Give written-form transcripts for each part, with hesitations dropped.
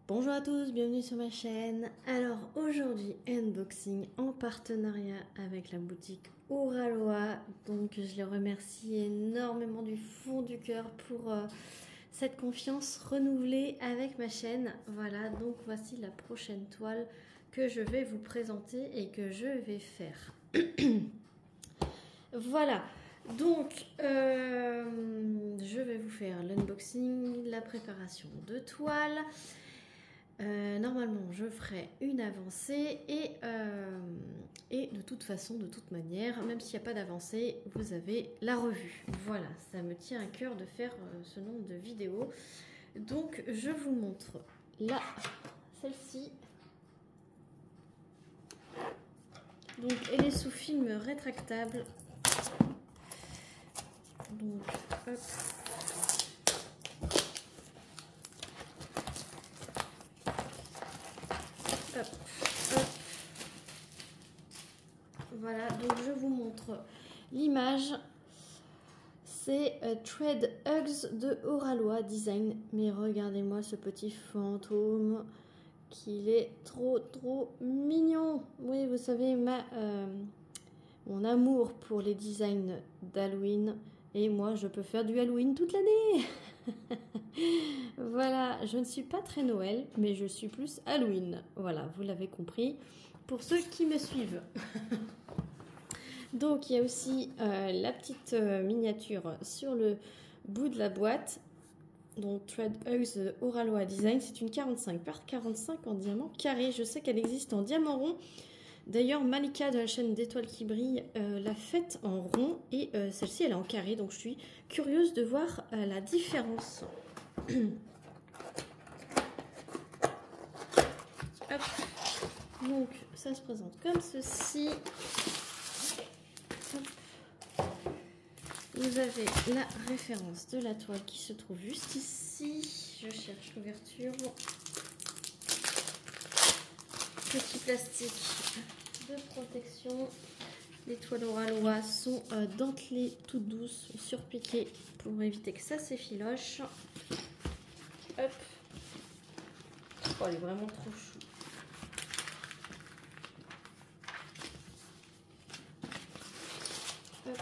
Bonjour à tous, bienvenue sur ma chaîne. Alors aujourd'hui, unboxing en partenariat avec la boutique Oraloa. Donc je les remercie énormément du fond du cœur pour cette confiance renouvelée avec ma chaîne. Voilà, donc voici la prochaine toile que je vais vous présenter et que je vais faire. Voilà, donc je vais vous faire l'unboxing, la préparation de toile. Normalement je ferai une avancée et de toute façon, de toute manière, même s'il n'y a pas d'avancée, vous avez la revue. Voilà, ça me tient à cœur de faire ce nombre de vidéos. Donc je vous montre là, celle-ci. Donc elle est sous film rétractable. Donc hop. Hop, hop. Voilà, donc je vous montre l'image. C'est Thread Hugs de Oraloa Design. Mais regardez-moi ce petit fantôme, qu'il est trop mignon. Oui, vous savez, mon amour pour les designs d'Halloween. Et moi, je peux faire du Halloween toute l'année. Voilà, je ne suis pas très Noël, mais je suis plus Halloween. Voilà, vous l'avez compris, pour ceux qui me suivent. Donc, il y a aussi la petite miniature sur le bout de la boîte. Donc, Thread Hugs Oraloa Design, c'est une 45 par 45 en diamant carré. Je sais qu'elle existe en diamant rond. D'ailleurs, Malika de la chaîne d'Étoiles qui brillent l'a faite en rond et celle-ci elle est en carré. Donc, je suis curieuse de voir la différence. Hop. Donc ça se présente comme ceci. Hop. Vous avez la référence de la toile qui se trouve juste ici. Je cherche l'ouverture. Petit plastique de protection. Les toiles Oraloa sont dentelées toutes douces, surpiquées pour éviter que ça s'effiloche. Hop. Oh, elle est vraiment trop chou. Hop.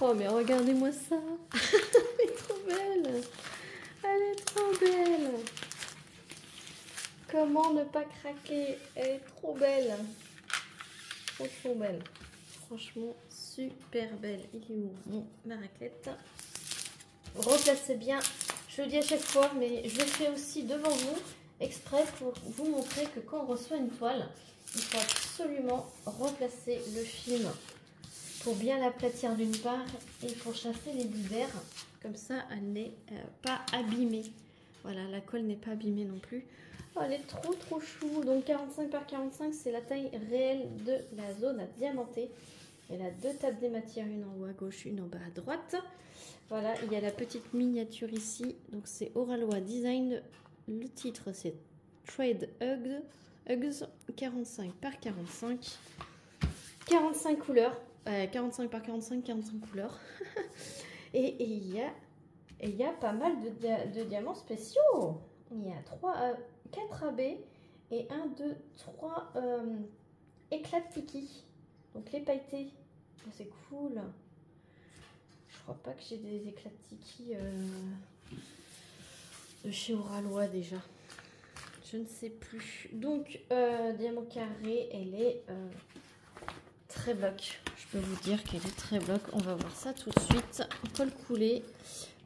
Oh, mais regardez-moi ça. Elle est trop belle. Elle est trop belle. Comment ne pas craquer? Elle est trop belle. Trop belle. Franchement, super belle. Il est où ma raclette? Replacez bien. Je le dis à chaque fois, mais je le fais aussi devant vous, exprès pour vous montrer que quand on reçoit une toile, il faut absolument replacer le film pour bien l'aplatir d'une part et pour chasser les bulles d'air. Comme ça, elle n'est pas abîmée. Voilà, la colle n'est pas abîmée non plus. Oh, elle est trop chou. Donc 45 par 45, c'est la taille réelle de la zone à diamanter. Elle a deux tables des matières, une en haut à gauche, une en bas à droite. Voilà, il y a la petite miniature ici. Donc c'est Oraloa Design. Le titre c'est Thread Hugs 45 par 45. 45 couleurs. 45 par 45, 45 couleurs. et il y a pas mal de diamants spéciaux. Il y a 4 AB et 1, 2, 3 éclats de tiki. Donc les pailletés. Oh, c'est cool. Je crois pas que j'ai des éclats de tiki de chez Oraloa déjà. Je ne sais plus. Donc, diamant carré, elle est très bloc. Je peux vous dire qu'elle est très bloc. On va voir ça tout de suite. Colle coulée,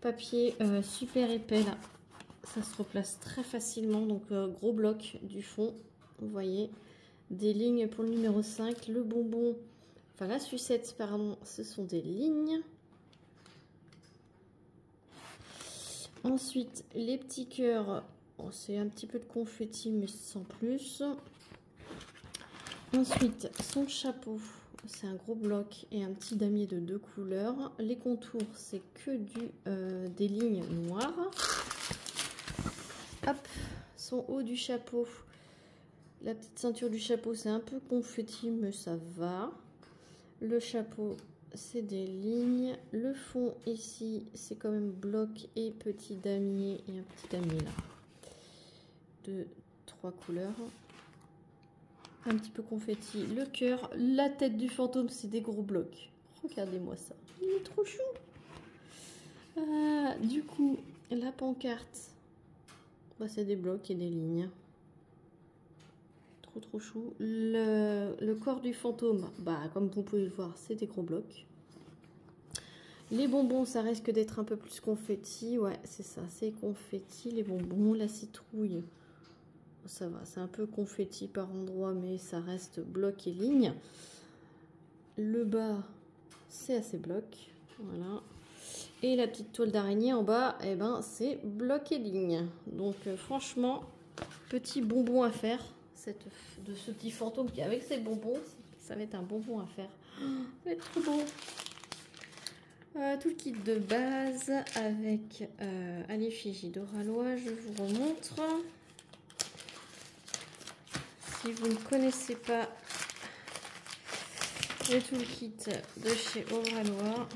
papier super épais là. Ça se replace très facilement. Donc, gros bloc du fond. Vous voyez, des lignes pour le numéro 5. Le bonbon, enfin la sucette, pardon, ce sont des lignes. Ensuite, les petits cœurs, oh, c'est un petit peu de confetti, mais sans plus. Ensuite, son chapeau, c'est un gros bloc et un petit damier de 2 couleurs. Les contours, c'est que des lignes noires. Hop, son haut du chapeau, la petite ceinture du chapeau, c'est un peu confetti, mais ça va. Le chapeau c'est des lignes. Le fond ici, c'est quand même bloc et petit damier. Et un petit damier là. De 3 couleurs. Un petit peu confetti. Le cœur. La tête du fantôme, c'est des gros blocs. Regardez-moi ça. Il est trop chou. Du coup, la pancarte, bah, c'est des blocs et des lignes. Trop chou. Le corps du fantôme, bah, comme vous pouvez le voir, c'est des gros blocs. Les bonbons, ça risque d'être un peu plus confetti. Ouais, c'est ça, c'est confetti. Les bonbons, la citrouille, ça va, c'est un peu confetti par endroits, mais ça reste bloc et ligne. Le bas, c'est assez bloc. Voilà. Et la petite toile d'araignée en bas, eh ben, c'est bloc et ligne. Donc, franchement, petit bonbon à faire. De ce petit fantôme qui, avec ses bonbons, ça va être un bonbon à faire. Ça va être trop beau. Tout le kit de base avec à l'effigie d'Oralois, je vous remontre. Si vous ne connaissez pas le tout le kit de chez Oralois,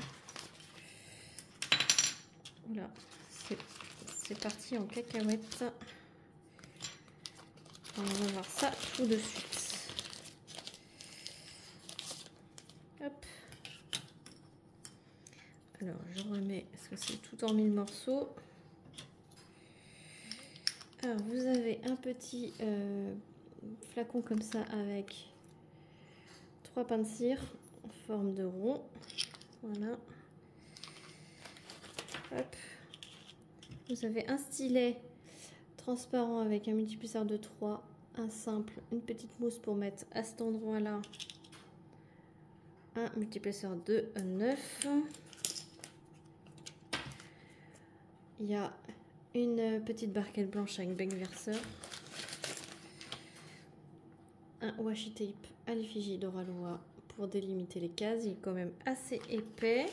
voilà, c'est parti en cacahuète. On va voir ça tout de suite. Hop. Alors, je remets, parce que c'est tout en 1000 morceaux. Alors, vous avez un petit flacon comme ça avec 3 pains de cire en forme de rond. Voilà. Hop. Vous avez un stylet transparent avec un multiplisseur de 3, un simple, une petite mousse pour mettre à cet endroit-là, un multiplisseur de 9. Il y a une petite barquette blanche avec bec verseur, un washi tape à l'effigie d'Oralois pour délimiter les cases. Il est quand même assez épais.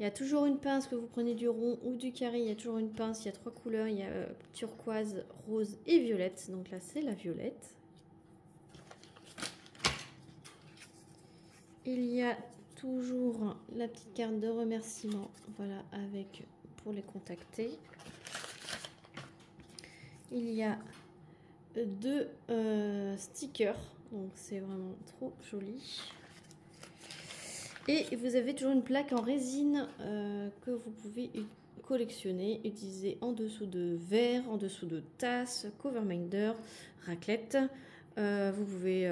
Il y a toujours une pince, que vous prenez du rond ou du carré, il y a toujours une pince. Il y a 3 couleurs, il y a turquoise, rose et violette. Donc là, c'est la violette. Il y a toujours la petite carte de remerciement, voilà, avec pour les contacter. Il y a 2 stickers, donc c'est vraiment trop joli. Et vous avez toujours une plaque en résine que vous pouvez collectionner, utiliser en dessous de verres, en dessous de tasses, coverminder, raclette. Vous pouvez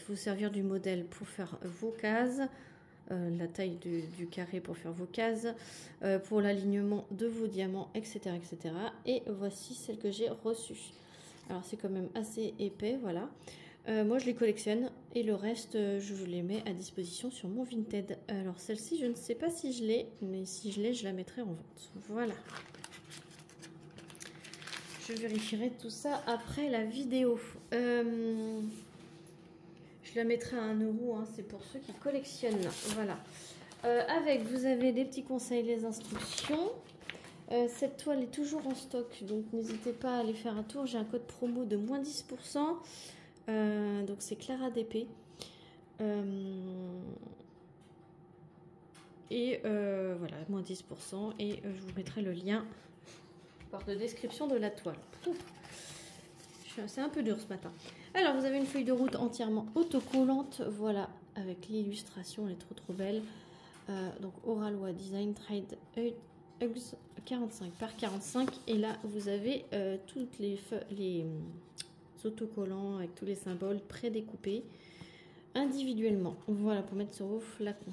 vous servir du modèle pour faire vos cases, la taille du carré pour faire vos cases, pour l'alignement de vos diamants, etc., etc. Et voici celle que j'ai reçue. Alors c'est quand même assez épais, voilà. Moi je les collectionne et le reste je vous les mets à disposition sur mon Vinted. Alors celle-ci je ne sais pas si je l'ai, mais si je l'ai je la mettrai en vente. Voilà. Je vérifierai tout ça après la vidéo. Je la mettrai à 1 €, hein, c'est pour ceux qui collectionnent. Voilà. Avec, vous avez des petits conseils, les instructions. Cette toile est toujours en stock, donc n'hésitez pas à aller faire un tour. J'ai un code promo de moins 10%. Donc c'est Clara DP. Voilà, moins 10%. Et je vous mettrai le lien par de description de la toile. C'est un peu dur ce matin. Alors, vous avez une feuille de route entièrement autocollante. Voilà, avec l'illustration, elle est trop belle. Donc, Oralois Design Trade Hugs 45 par 45. Et là, vous avez toutes les autocollants avec tous les symboles prédécoupés individuellement. Voilà, pour mettre sur vos flacons.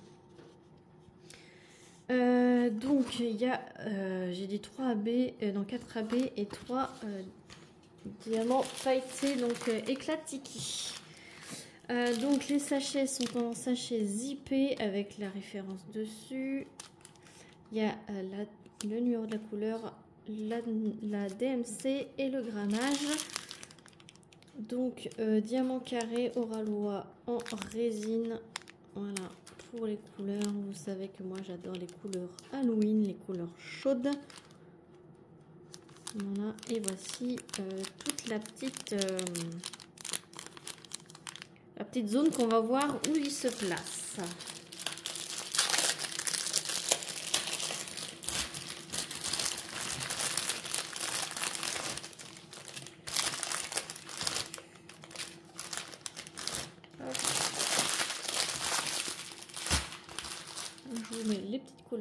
Donc, il y a, j'ai dit 3 AB, non 4 AB et 3 diamants pailletés, donc éclat tiki. Donc, les sachets sont en sachet zippé avec la référence dessus. Il y a le numéro de la couleur, la DMC et le grammage. Donc, diamant carré Oralois en résine. Voilà. Pour les couleurs, vous savez que moi j'adore les couleurs Halloween, les couleurs chaudes. Voilà, et voici toute la petite zone qu'on va voir où il se place.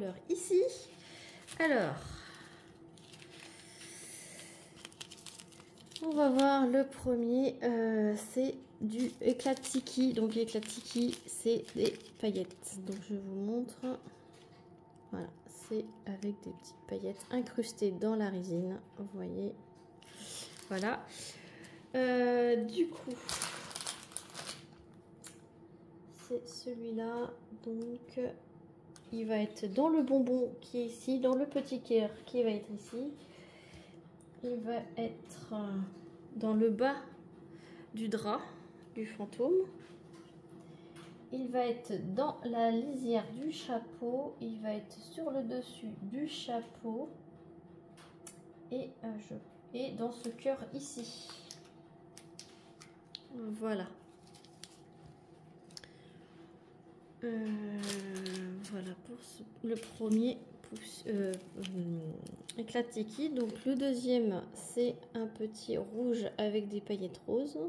couleurs ici. Alors, on va voir le premier, c'est du éclat de tiki. Donc l'éclat de tiki, c'est des paillettes. Donc je vous montre. Voilà, c'est avec des petites paillettes incrustées dans la résine. Vous voyez. Voilà. Du coup, c'est celui-là. Donc, il va être dans le bonbon qui est ici, dans le petit cœur qui va être ici. Il va être dans le bas du drap du fantôme. Il va être dans la lisière du chapeau. Il va être sur le dessus du chapeau. Et, dans ce cœur ici. Voilà. Voilà pour le premier éclat de tiki. Donc le deuxième, c'est un petit rouge avec des paillettes roses.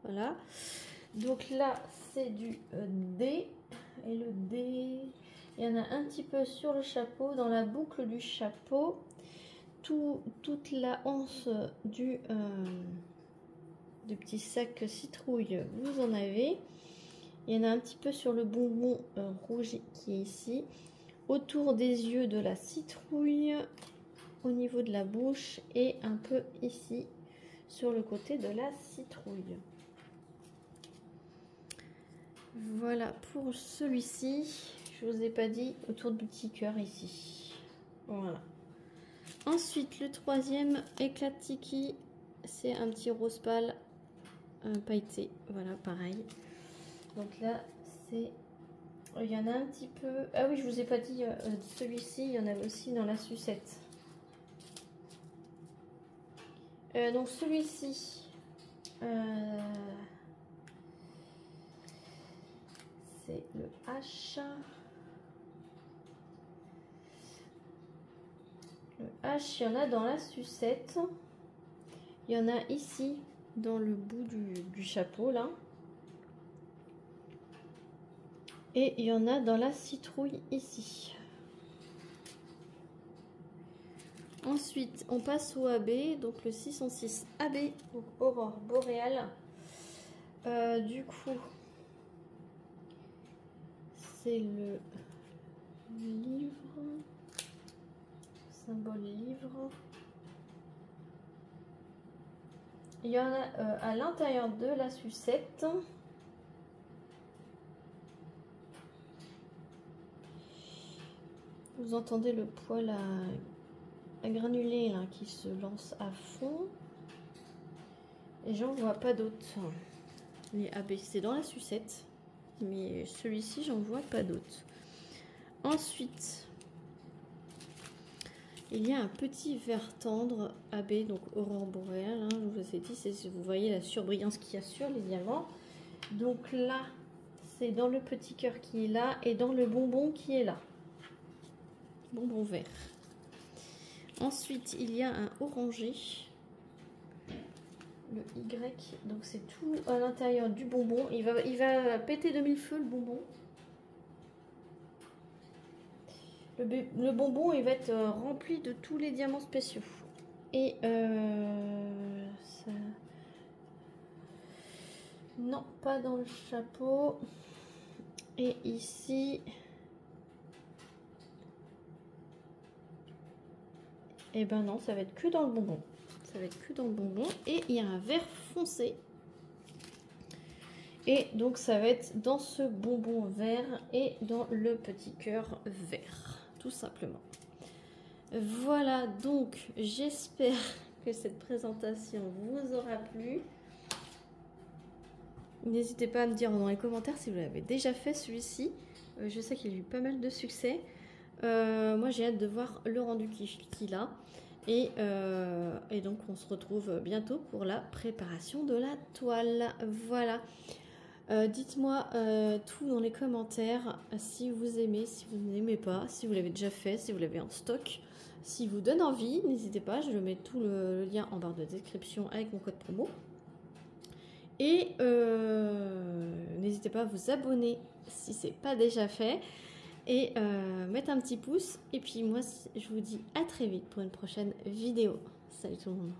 Voilà. Donc là, c'est du D. Et le D, il y en a un petit peu sur le chapeau, dans la boucle du chapeau. Toute la anse du petit sac citrouille, vous en avez. Il y en a un petit peu sur le bonbon rouge qui est ici. Autour des yeux de la citrouille, au niveau de la bouche et un peu ici sur le côté de la citrouille. Voilà pour celui-ci. Je vous ai pas dit, autour du petit cœur ici. Voilà. Ensuite, le troisième éclat de tiki, c'est un petit rose pâle pailleté. Voilà, pareil. Donc là, c'est... Il y en a un petit peu... Ah oui, je vous ai pas dit, celui-ci, il y en avait aussi dans la sucette. Donc celui-ci... c'est le H. Le H, il y en a dans la sucette. Il y en a ici, dans le bout du chapeau, là. Et il y en a dans la citrouille, ici. Ensuite, on passe au AB, donc le 606 AB, donc Aurore Boréale. Du coup, c'est le livre, symbole livre. Il y en a à l'intérieur de la sucette. Vous entendez le poil à granuler là, qui se lance à fond. Et j'en vois pas d'autres. Les AB, c'est dans la sucette. Mais celui-ci, j'en vois pas d'autres. Ensuite, il y a un petit vert tendre AB, donc Aurore Boréale. Hein, je vous ai dit, vous voyez la surbrillance qu'il y a sur les diamants. Donc là, c'est dans le petit cœur qui est là et dans le bonbon qui est là. Bonbon vert. Ensuite, il y a un orangé. Le Y, donc c'est tout à l'intérieur du bonbon. Il va péter de mille feux le bonbon. Le bonbon, il va être rempli de tous les diamants spéciaux. Et ça... Non, pas dans le chapeau. Et ici... Et ben non, ça va être que dans le bonbon. Ça va être que dans le bonbon. Et il y a un vert foncé. Et donc ça va être dans ce bonbon vert et dans le petit cœur vert. Tout simplement. Voilà, donc j'espère que cette présentation vous aura plu. N'hésitez pas à me dire dans les commentaires si vous l'avez déjà fait celui-ci. Je sais qu'il a eu pas mal de succès. Moi j'ai hâte de voir le rendu qu'il a. Et donc on se retrouve bientôt pour la préparation de la toile. Voilà. Dites-moi tout dans les commentaires, si vous aimez, si vous n'aimez pas, si vous l'avez déjà fait, si vous l'avez en stock. Si vous donne envie, n'hésitez pas, je mets tout le lien en barre de description avec mon code promo. Et n'hésitez n'hésitez pas à vous abonner si ce n'est pas déjà fait. Et mettre un petit pouce. Et puis moi, je vous dis à très vite pour une prochaine vidéo. Salut tout le monde.